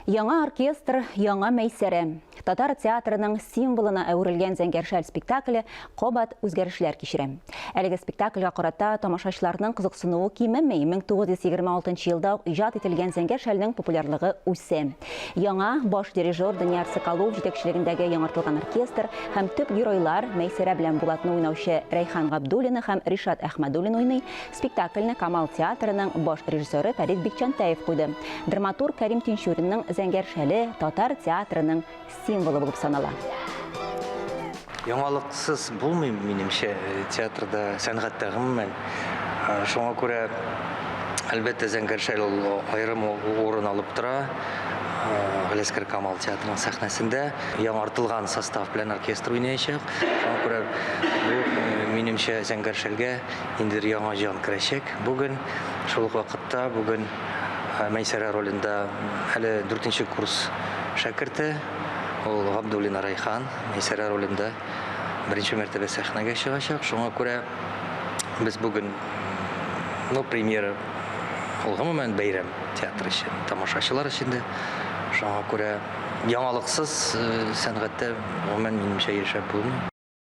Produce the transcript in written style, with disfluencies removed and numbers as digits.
Яңа оркестр, яңа мәйсәре. Татар театрының символына әверелгән зәңгәршәл спектакле кабат үзгәрешләр кичерә. Әлеге спектакльгә карата тамашачыларның кызыксынуы кимемей, 1926 елда иҗат ителгән зәңгәршәлнең популярлыгы үсә. Яңа баш дирижер Данияр Соколов җитәкчелегендәге яңартылган оркестр һәм төп геройлар Мәйсәрә белән Булатны уйнаучы Рәйхан Габдуллина һәм Ришат Әхмәдуллин уйный. Спектакльне Камал театрының баш режиссеры Фәрит Бикчәнтәев куйды. Драматург Кәрим Тинчуринның зәңгәршәле татар театрының символы булып санала. Яңалыксыз булмый, минемчә, театрда, сәнгатьтә гомумән. Шуңа күрә әлбәттә зәңгәршәл аерым урын алып тора. Галискар Камал театрының сәхнәсендә яңартылган состав белән оркестр уйнаячак. Шуңа күрә бу минемчә зәңгәршәлгә инде яңа җан керәчәк. Бүген шул ук вакытта бүген Мәйсәрә ролендә әле 4-нче курс шәкерте, ул Габдуллина Рәйхан, Мәйсәрә ролендә 1-нче мәртәбә сәхнәгә чыгачак. Шуңа күрә без бүген премьера ул гомумән бәйрәм театр өчен, тамашачылар өчен дә. Шуңа күрә яңалыксыз сәнгатьтә гомумән минемчә яшәп булмый.